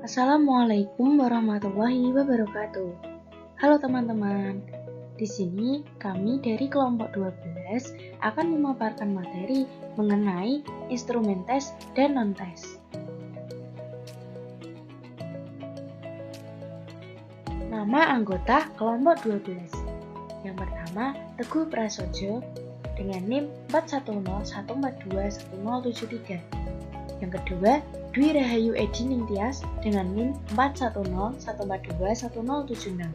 Assalamualaikum warahmatullahi wabarakatuh. Halo teman-teman. Di sini kami dari kelompok 12 akan memaparkan materi mengenai instrumen tes dan non-tes. Nama anggota kelompok 12. Yang pertama, Teguh Prasojo dengan NIM 4101421073. Yang kedua, Dwi Rahayu Edi Ningtyas dengan NIM 4101421076.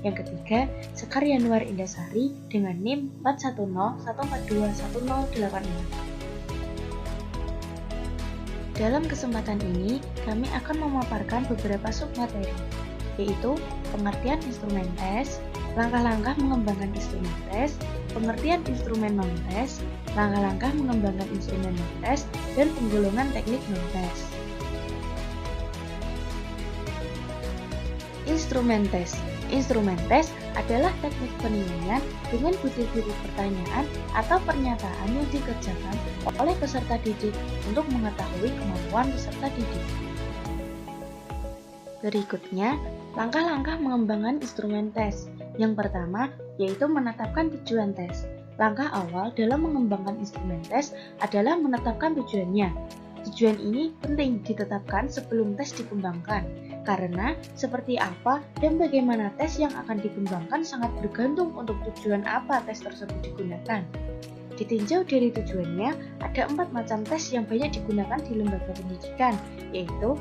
Yang ketiga, Sekar Yanuar Indasari dengan NIM 4101421086. Dalam kesempatan ini, kami akan memaparkan beberapa submateri, yaitu pengertian instrumen tes, langkah-langkah mengembangkan instrumen tes, pengertian instrumen non-tes, langkah-langkah mengembangkan instrumen non-tes, dan penggolongan teknik non-tes. Instrumen tes. Instrumen tes adalah teknik penilaian dengan butir-butir pertanyaan atau pernyataan yang dikerjakan oleh peserta didik untuk mengetahui kemampuan peserta didik. Berikutnya, langkah-langkah mengembangkan instrumen tes. Yang pertama, yaitu menetapkan tujuan tes. Langkah awal dalam mengembangkan instrumen tes adalah menetapkan tujuannya. Tujuan ini penting ditetapkan sebelum tes dikembangkan, karena seperti apa dan bagaimana tes yang akan dikembangkan sangat bergantung untuk tujuan apa tes tersebut digunakan. Ditinjau dari tujuannya, ada 4 macam tes yang banyak digunakan di lembaga pendidikan, yaitu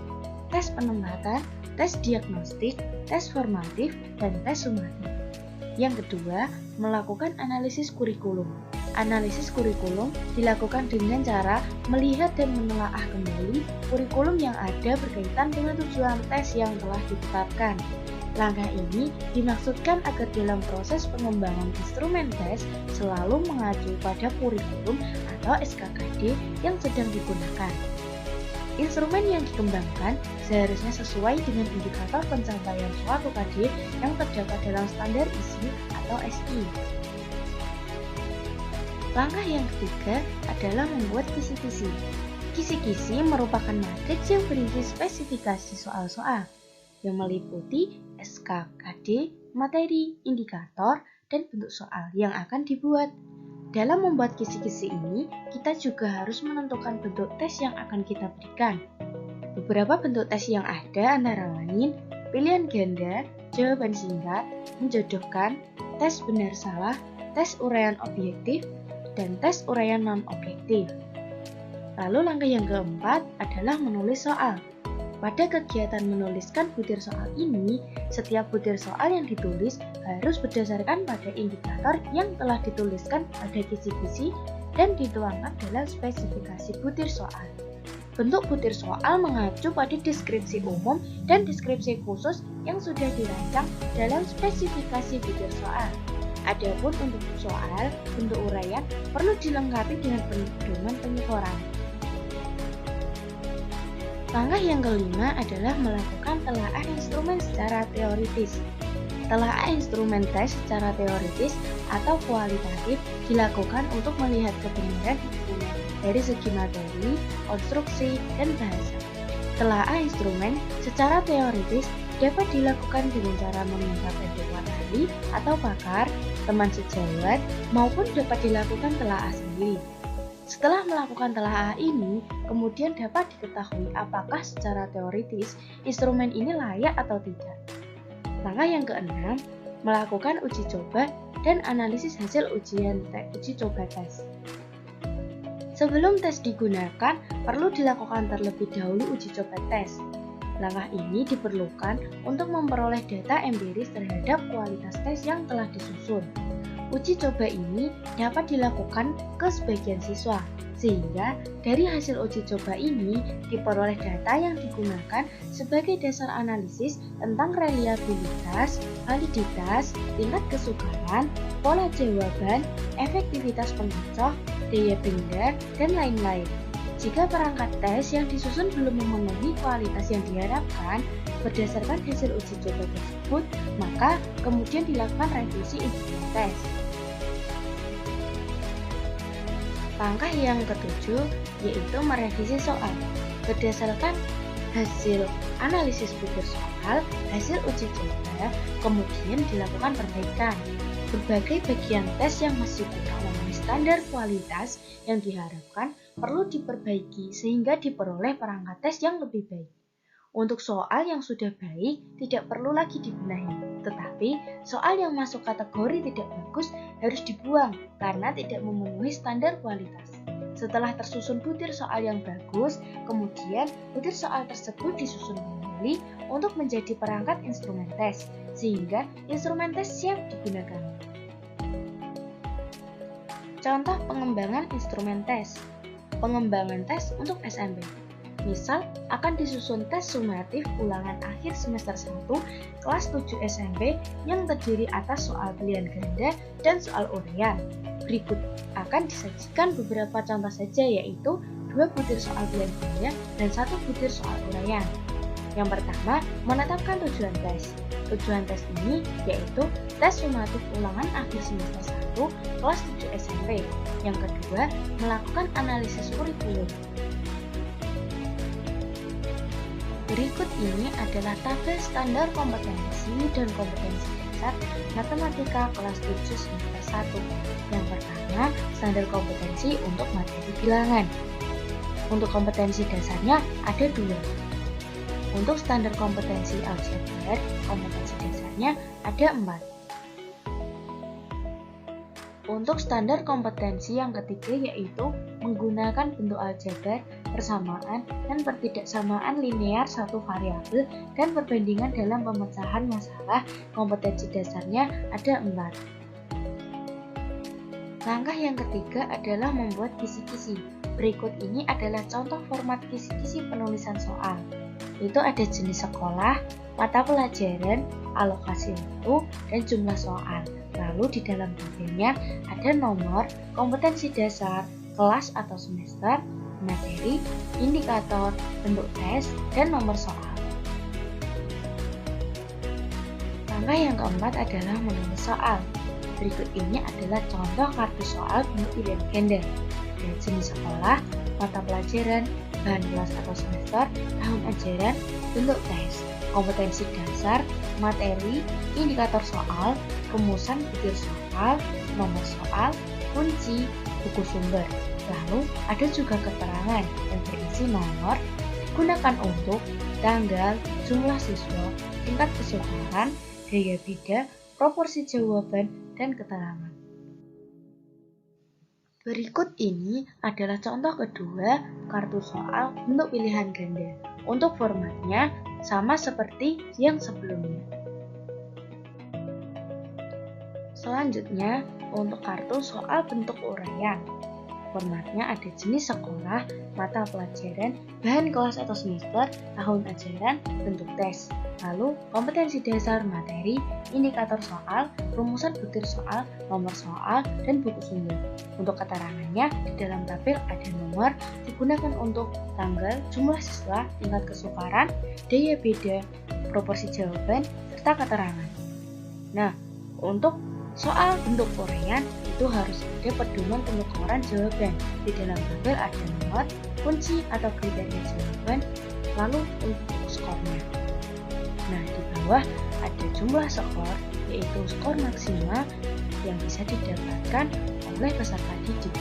tes penempatan, tes diagnostik, tes formatif, dan tes sumatif. Yang kedua, melakukan analisis kurikulum. Analisis kurikulum dilakukan dengan cara melihat dan menelaah kembali kurikulum yang ada berkaitan dengan tujuan tes yang telah ditetapkan. Langkah ini dimaksudkan agar dalam proses pengembangan instrumen tes selalu mengacu pada kurikulum atau SKKD yang sedang digunakan. Instrumen yang dikembangkan seharusnya sesuai dengan indikator pencapaian suatu KD yang terdapat dalam standar ISI atau SI. Langkah yang ketiga adalah membuat kisi-kisi. Kisi-kisi merupakan matriks yang berisi spesifikasi soal-soal yang meliputi SKKD, materi, indikator, dan bentuk soal yang akan dibuat. Dalam membuat kisi-kisi ini, kita juga harus menentukan bentuk tes yang akan kita berikan. Beberapa bentuk tes yang ada antara lain pilihan ganda, jawaban singkat, menjodohkan, tes benar salah, tes uraian objektif, dan tes uraian non-objektif. Lalu langkah yang keempat adalah menulis soal. Pada kegiatan menuliskan butir soal ini, setiap butir soal yang ditulis harus berdasarkan pada indikator yang telah dituliskan pada kisi-kisi dan dituangkan dalam spesifikasi butir soal. Bentuk butir soal mengacu pada deskripsi umum dan deskripsi khusus yang sudah dirancang dalam spesifikasi butir soal. Adapun untuk soal, bentuk uraian perlu dilengkapi dengan pedoman penyeluruhan. Langkah yang kelima adalah melakukan telaah instrumen secara teoritis. Telaah instrumen tes secara teoritis atau kualitatif dilakukan untuk melihat kebenaran instrumen dari segi materi, konstruksi, dan bahasa. Telaah instrumen secara teoritis dapat dilakukan dengan cara meminta pendapat ahli atau pakar, teman sejawat, maupun dapat dilakukan telaah sendiri. Setelah melakukan telaah ini, kemudian dapat diketahui apakah secara teoritis instrumen ini layak atau tidak. Langkah yang keenam, melakukan uji coba dan analisis hasil uji coba tes. Sebelum tes digunakan, perlu dilakukan terlebih dahulu uji coba tes. Langkah ini diperlukan untuk memperoleh data empiris terhadap kualitas tes yang telah disusun. Uji coba ini dapat dilakukan ke sebagian siswa, sehingga dari hasil uji coba ini diperoleh data yang digunakan sebagai dasar analisis tentang reliabilitas, validitas, tingkat kesukaran, pola jawaban, efektivitas pengecoh, daya benda, dan lain-lain. Jika perangkat tes yang disusun belum memenuhi kualitas yang diharapkan berdasarkan hasil uji coba tersebut, maka kemudian dilakukan revisi instrumen tes. Langkah yang ketujuh yaitu merevisi soal. Berdasarkan hasil analisis butir soal, hasil uji coba, kemudian dilakukan perbaikan. Berbagai bagian tes yang masih kurang memenuhi standar kualitas yang diharapkan perlu diperbaiki sehingga diperoleh perangkat tes yang lebih baik. Untuk soal yang sudah baik tidak perlu lagi dibenahi, tetapi soal yang masuk kategori tidak bagus harus dibuang karena tidak memenuhi standar kualitas. Setelah tersusun butir soal yang bagus, kemudian butir soal tersebut disusun kembali untuk menjadi perangkat instrumen tes, sehingga instrumen tes siap digunakan. Contoh pengembangan instrumen tes. Pengembangan tes untuk SMP. Misal, akan disusun tes sumatif ulangan akhir semester 1 kelas 7 SMP yang terdiri atas soal pilihan ganda dan soal uraian. Berikut akan disajikan beberapa contoh saja, yaitu 2 butir soal pilihan ganda dan 1 butir soal uraian. Yang pertama, menetapkan tujuan tes. Tujuan tes ini yaitu tes sumatif ulangan akhir semester 1 kelas 7 SMP. Yang kedua, melakukan analisis kurikulum. Berikut ini adalah tabel standar kompetensi dan kompetensi dasar matematika kelas 7 semester 1. Yang pertama, standar kompetensi untuk materi bilangan. Untuk kompetensi dasarnya ada 2. Untuk standar kompetensi aljabar, kompetensi dasarnya ada 4. Untuk standar kompetensi yang ketiga yaitu menggunakan bentuk aljabar, persamaan, dan pertidaksamaan linear satu variabel dan perbandingan dalam pemecahan masalah, kompetensi dasarnya ada 4. Langkah yang ketiga adalah membuat kisi-kisi. Berikut ini adalah contoh format kisi-kisi penulisan soal. Itu ada jenis sekolah, mata pelajaran, alokasi waktu, dan jumlah soal. Lalu di dalam tabelnya ada nomor, kompetensi dasar, kelas atau semester, materi, indikator, bentuk tes, dan nomor soal. Langkah yang keempat adalah menulis soal. Berikut ini adalah contoh kartu soal bentuk pilihan ganda. Ada jenis sekolah, mata pelajaran, bahan kelas atau semester, tahun ajaran, bentuk tes, kompetensi dasar, materi, indikator soal, rumusan butir soal, nomor soal, kunci, buku sumber. Lalu ada juga keterangan yang berisi nomor, gunakan untuk, tanggal, jumlah siswa, tingkat kesukaran, gaya beda, proporsi jawaban, dan keterangan. Berikut ini adalah contoh kedua kartu soal bentuk pilihan ganda. Untuk formatnya sama seperti yang sebelumnya. Selanjutnya, untuk kartu soal bentuk uraian. Formatnya ada jenis sekolah, mata pelajaran, bahan kelas atau semester, tahun ajaran, bentuk tes. Lalu, kompetensi dasar materi, indikator soal, rumusan butir soal, nomor soal, dan buku sumber. Untuk keterangannya, di dalam tabel ada nomor, digunakan untuk tanggal, jumlah siswa, tingkat kesukaran, daya beda, proporsi jawaban, serta keterangan. Nah, untuk soal bentuk uraian itu harus ada pedoman penukaran jawaban. Di dalam tabel ada nomor, kunci atau kriteria jawaban, lalu untuk skornya. Nah, di bawah ada jumlah skor, yaitu skor maksimal yang bisa didapatkan oleh peserta didik.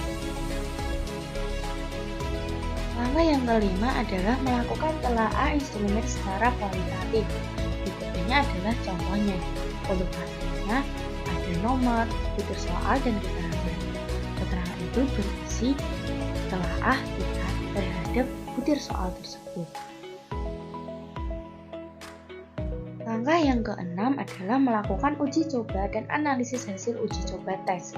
Langkah yang kelima adalah melakukan telaah instrumen secara kualitatif. Berikut ini adalah contohnya. Untuk hasilnya ada nomor, butir soal, dan keterangan. Keterangan itu berisi telaah kita terhadap butir soal tersebut. Langkah yang keenam adalah melakukan uji coba dan analisis hasil uji coba tes.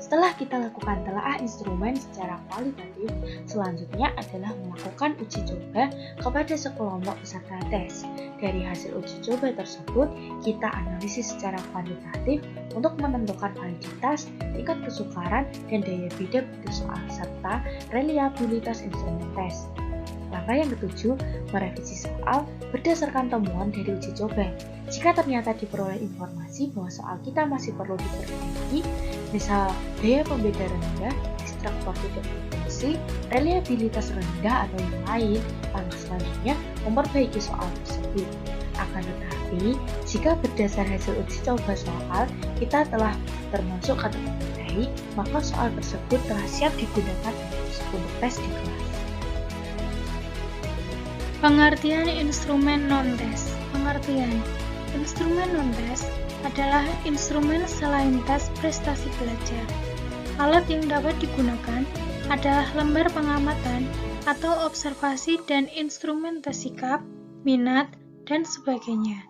Setelah kita lakukan telaah instrumen secara kualitatif, selanjutnya adalah melakukan uji coba kepada sekelompok peserta tes. Dari hasil uji coba tersebut, kita analisis secara kuantitatif untuk menentukan validitas, tingkat kesukaran, dan daya beda butir soal, serta reliabilitas instrumen tes. Langkah yang ketujuh, merevisi soal berdasarkan temuan dari uji coba. Jika ternyata diperoleh informasi bahwa soal kita masih perlu diperbaiki, misal daya pembeda rendah, distraktor tidak berfungsi, akurasi, reliabilitas rendah atau yang lain. Langkah selanjutnya, memperbaiki soal tersebut. Akan tetapi, jika berdasar hasil uji coba soal, kita telah termasuk kategori baik, maka soal tersebut telah siap digunakan untuk tes di kelas. Pengertian instrumen non-tes. Pengertian instrumen non-tes adalah instrumen selain tes prestasi belajar. Alat yang dapat digunakan adalah lembar pengamatan atau observasi dan instrumen tes sikap, minat, dan sebagainya.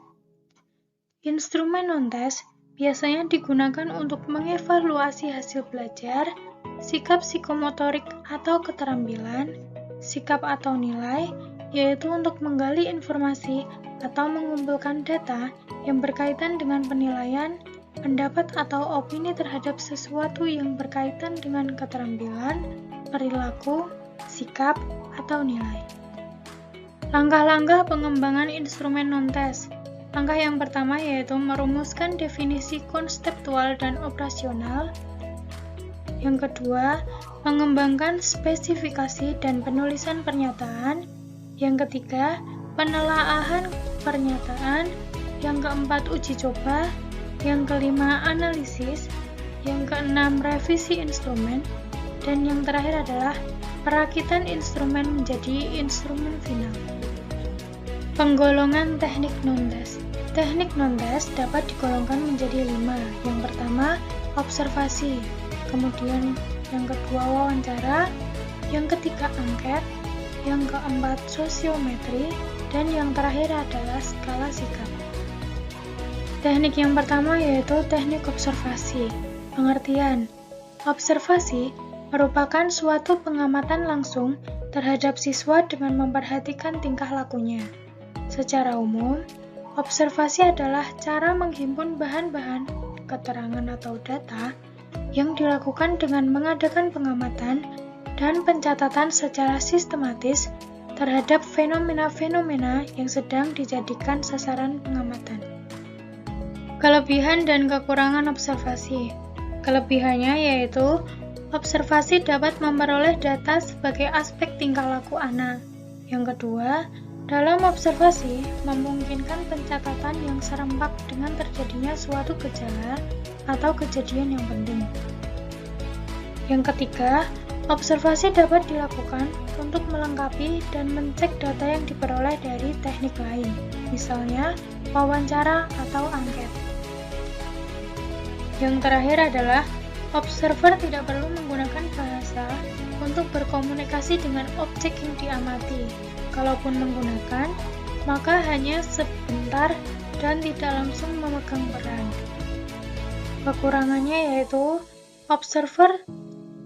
Instrumen non-tes biasanya digunakan untuk mengevaluasi hasil belajar, sikap psikomotorik atau keterampilan, sikap atau nilai, yaitu untuk menggali informasi atau mengumpulkan data yang berkaitan dengan penilaian, pendapat atau opini terhadap sesuatu yang berkaitan dengan keterampilan, perilaku, sikap, atau nilai. Langkah-langkah pengembangan instrumen non-tes. Langkah yang pertama yaitu merumuskan definisi konseptual dan operasional. Yang kedua, mengembangkan spesifikasi dan penulisan pernyataan. Yang ketiga, penelaahan pernyataan. Yang keempat, uji coba. Yang kelima, analisis. Yang keenam, revisi instrumen. Dan yang terakhir adalah perakitan instrumen menjadi instrumen final. Penggolongan teknik non-tes. Teknik non-tes dapat digolongkan menjadi 5. Yang pertama, observasi. Kemudian yang kedua, wawancara. Yang ketiga, angket. Yang keempat, sosiometri. Dan yang terakhir adalah skala sikap. Teknik yang pertama yaitu teknik observasi. Pengertian: observasi merupakan suatu pengamatan langsung terhadap siswa dengan memperhatikan tingkah lakunya. Secara umum, observasi adalah cara menghimpun bahan-bahan, keterangan atau data yang dilakukan dengan mengadakan pengamatan dan pencatatan secara sistematis terhadap fenomena-fenomena yang sedang dijadikan sasaran pengamatan. Kelebihan dan kekurangan observasi. Kelebihannya yaitu observasi dapat memperoleh data sebagai aspek tingkah laku anak. Yang kedua, dalam observasi memungkinkan pencatatan yang serempak dengan terjadinya suatu gejala atau kejadian yang penting. Yang ketiga, observasi dapat dilakukan untuk melengkapi dan mencek data yang diperoleh dari teknik lain, misalnya wawancara atau angket. Yang terakhir adalah observer tidak perlu menggunakan bahasa untuk berkomunikasi dengan objek yang diamati. Kalaupun menggunakan, maka hanya sebentar dan tidak langsung memegang peran. Kekurangannya yaitu observer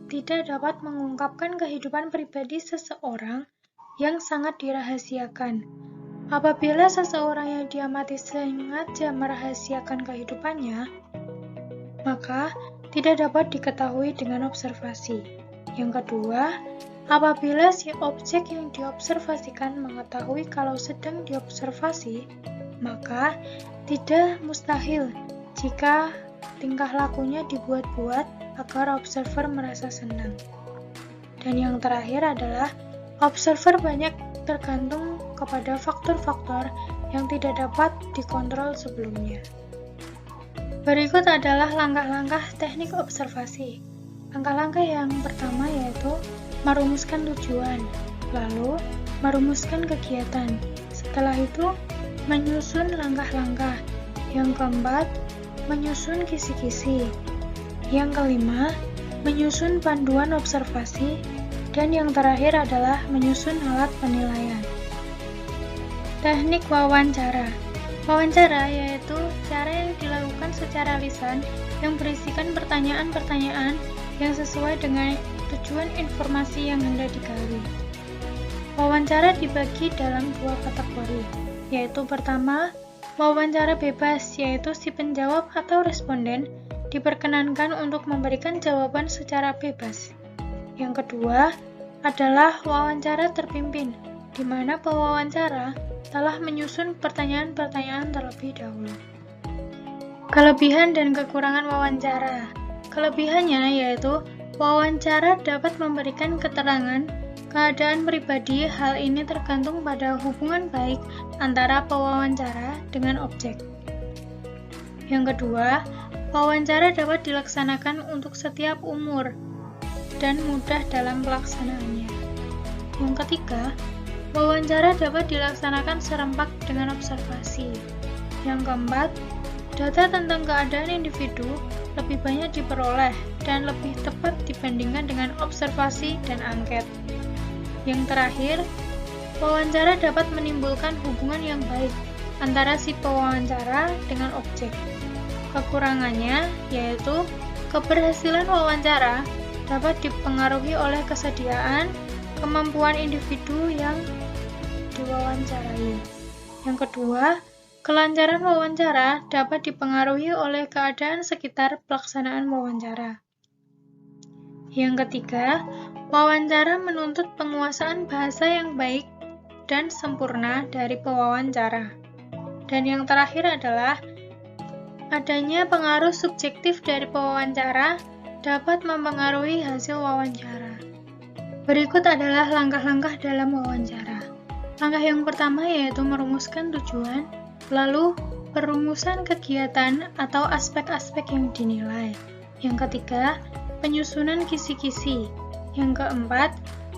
tidak dapat mengungkapkan kehidupan pribadi seseorang yang sangat dirahasiakan. Apabila seseorang yang diamati sengaja merahasiakan kehidupannya, maka tidak dapat diketahui dengan observasi. Yang kedua, apabila si objek yang diobservasikan mengetahui kalau sedang diobservasi, maka tidak mustahil jika tingkah lakunya dibuat-buat agar observer merasa senang. Dan yang terakhir adalah observer banyak tergantung kepada faktor-faktor yang tidak dapat dikontrol sebelumnya. Berikut adalah langkah-langkah teknik observasi. Langkah-langkah yang pertama yaitu merumuskan tujuan, lalu merumuskan kegiatan. Setelah itu, menyusun langkah-langkah. Yang keempat, menyusun kisi-kisi. Yang kelima, menyusun panduan observasi. Dan yang terakhir adalah menyusun alat penilaian. Teknik wawancara. Wawancara yaitu cara yang dilakukan secara lisan yang berisikan pertanyaan-pertanyaan yang sesuai dengan tujuan informasi yang hendak digali. Wawancara dibagi dalam 2 kategori, yaitu pertama, wawancara bebas, yaitu si penjawab atau responden diperkenankan untuk memberikan jawaban secara bebas. Yang kedua adalah wawancara terpimpin, di mana pewawancara telah menyusun pertanyaan-pertanyaan terlebih dahulu. Kelebihan dan kekurangan wawancara. Kelebihannya yaitu Wawancara dapat memberikan keterangan keadaan pribadi. Hal ini tergantung pada hubungan baik antara pewawancara dengan objek. Yang kedua, wawancara dapat dilaksanakan untuk setiap umur dan mudah dalam pelaksanaannya. Yang ketiga, wawancara dapat dilaksanakan serempak dengan observasi. Yang keempat, data tentang keadaan individu lebih banyak diperoleh dan lebih tepat dibandingkan dengan observasi dan angket. Yang terakhir, wawancara dapat menimbulkan hubungan yang baik antara si pewawancara dengan objek. Kekurangannya yaitu keberhasilan wawancara dapat dipengaruhi oleh kesediaan, kemampuan individu yang diwawancarai. Yang kedua, kelancaran wawancara dapat dipengaruhi oleh keadaan sekitar pelaksanaan wawancara. Yang ketiga, wawancara menuntut penguasaan bahasa yang baik dan sempurna dari pewawancara. Dan yang terakhir adalah adanya pengaruh subjektif dari pewawancara dapat mempengaruhi hasil wawancara. Berikut adalah langkah-langkah dalam wawancara. Langkah yang pertama yaitu merumuskan tujuan, lalu perumusan kegiatan atau aspek-aspek yang dinilai. Yang ketiga, penyusunan kisi-kisi. Yang keempat,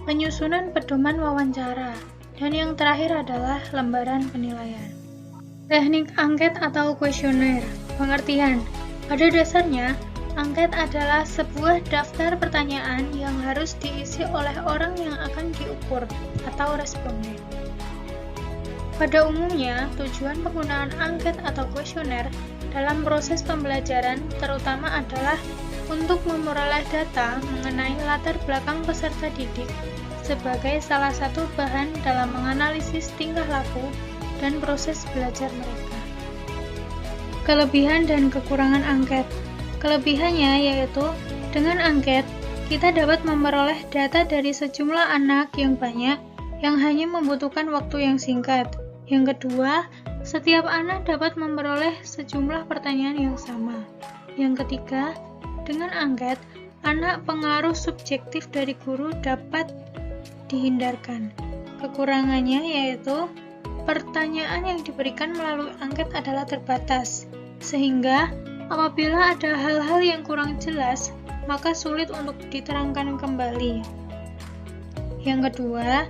penyusunan pedoman wawancara. Dan yang terakhir adalah lembaran penilaian. Teknik angket atau kuesioner. Pengertian. Pada dasarnya, angket adalah sebuah daftar pertanyaan yang harus diisi oleh orang yang akan diukur atau responden. Pada umumnya, tujuan penggunaan angket atau kuesioner dalam proses pembelajaran terutama adalah untuk memperoleh data mengenai latar belakang peserta didik sebagai salah satu bahan dalam menganalisis tingkah laku dan proses belajar mereka. Kelebihan dan kekurangan angket. Kelebihannya yaitu, dengan angket, kita dapat memperoleh data dari sejumlah anak yang banyak yang hanya membutuhkan waktu yang singkat. Yang kedua, setiap anak dapat memperoleh sejumlah pertanyaan yang sama. Yang ketiga, dengan angket, anak pengaruh subjektif dari guru dapat dihindarkan. Kekurangannya yaitu, pertanyaan yang diberikan melalui angket adalah terbatas, sehingga apabila ada hal-hal yang kurang jelas, maka sulit untuk diterangkan kembali. Yang kedua,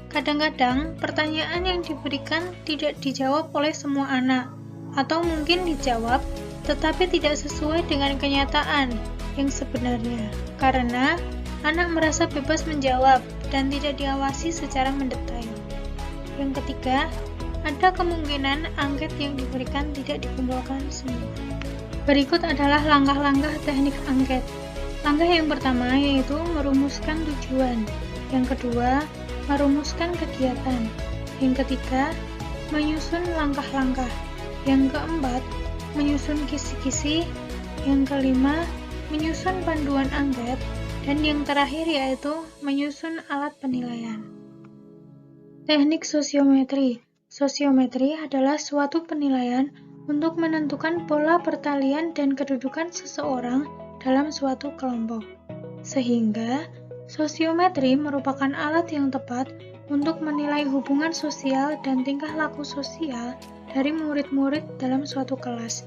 kadang-kadang pertanyaan yang diberikan tidak dijawab oleh semua anak, atau mungkin dijawab, tetapi tidak sesuai dengan kenyataan yang sebenarnya, karena anak merasa bebas menjawab dan tidak diawasi secara mendetail. Yang ketiga, ada kemungkinan angket yang diberikan tidak dikumpulkan semua. Berikut adalah langkah-langkah teknik angket. Langkah yang pertama yaitu merumuskan tujuan. Yang kedua, merumuskan kegiatan. Yang ketiga, menyusun langkah-langkah. Yang keempat, menyusun kisi-kisi. Yang kelima, menyusun panduan angket. Dan yang terakhir yaitu menyusun alat penilaian. Teknik sosiometri. Sosiometri adalah suatu penilaian untuk menentukan pola pertalian dan kedudukan seseorang dalam suatu kelompok. Sehingga, sosiometri merupakan alat yang tepat untuk menilai hubungan sosial dan tingkah laku sosial dari murid-murid dalam suatu kelas,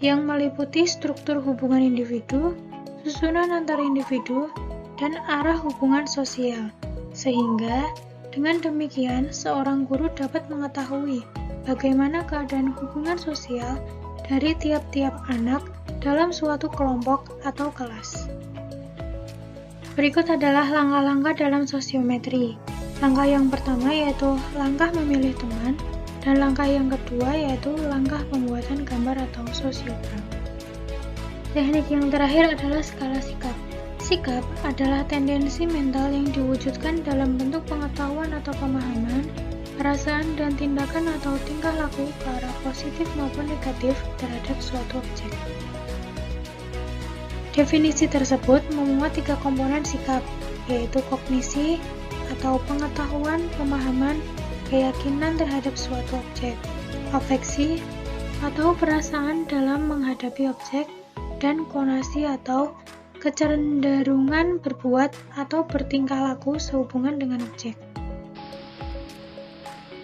yang meliputi struktur hubungan individu, susunan antar individu, dan arah hubungan sosial. Sehingga, dengan demikian, seorang guru dapat mengetahui bagaimana keadaan hubungan sosial dari tiap-tiap anak dalam suatu kelompok atau kelas. Berikut adalah langkah-langkah dalam sosiometri. Langkah yang pertama yaitu langkah memilih teman, dan langkah yang kedua yaitu langkah pembuatan gambar atau sosiogram. Teknik yang terakhir adalah skala sikap. Sikap adalah tendensi mental yang diwujudkan dalam bentuk pengetahuan atau pemahaman, perasaan dan tindakan atau tingkah laku ke arah positif maupun negatif terhadap suatu objek. Definisi tersebut memuat 3 komponen sikap, yaitu kognisi atau pengetahuan, pemahaman, keyakinan terhadap suatu objek, afeksi atau perasaan dalam menghadapi objek, dan konasi atau kecenderungan berbuat atau bertingkah laku sehubungan dengan objek.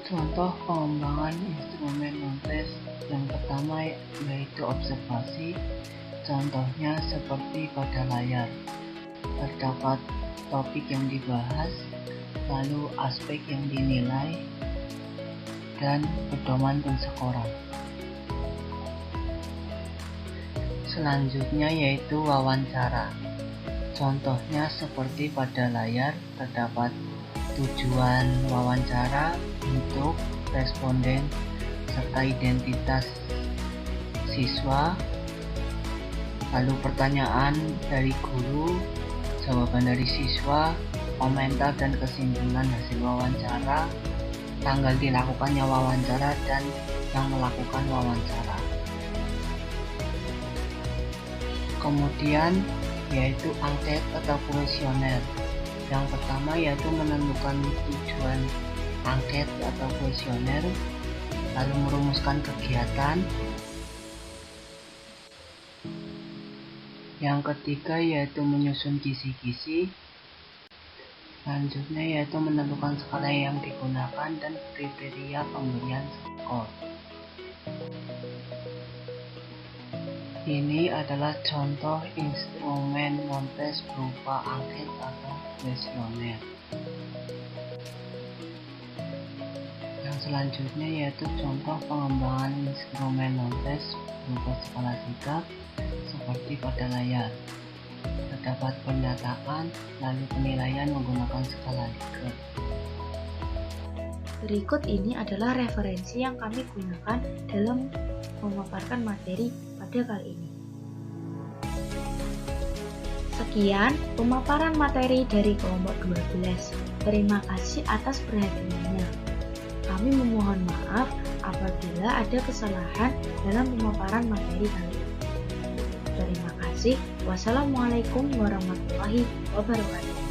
Contoh pengembangan instrumen non-tes yang pertama yaitu observasi. Contohnya seperti pada layar. Terdapat topik yang dibahas, lalu aspek yang dinilai, dan pedoman pensekoran. Selanjutnya yaitu wawancara. Contohnya seperti pada layar, terdapat tujuan wawancara, bentuk, responden, serta identitas siswa, lalu pertanyaan dari guru, jawaban dari siswa, komentar dan kesimpulan hasil wawancara, tanggal dilakukannya wawancara, dan yang melakukan wawancara. Kemudian yaitu angket atau kuesioner. Yang pertama yaitu menentukan tujuan angket atau kuesioner, lalu merumuskan kegiatan. Yang ketiga yaitu menyusun kisi-kisi. Selanjutnya yaitu menentukan skala yang digunakan dan kriteria pemberian skor. Ini adalah contoh instrumen non-tes berupa angket atau kuesioner. Yang selanjutnya yaitu contoh pengembangan instrumen non-tes berupa skala sikap seperti pada layar. Terdapat pendataan, lalu penilaian menggunakan skala Likert. Berikut ini adalah referensi yang kami gunakan dalam memaparkan materi pada kali ini. Sekian pemaparan materi dari kelompok 12. Terima kasih atas perhatiannya. Kami memohon maaf apabila ada kesalahan dalam pemaparan materi kali ini. Terima kasih. Wassalamualaikum warahmatullahi wabarakatuh.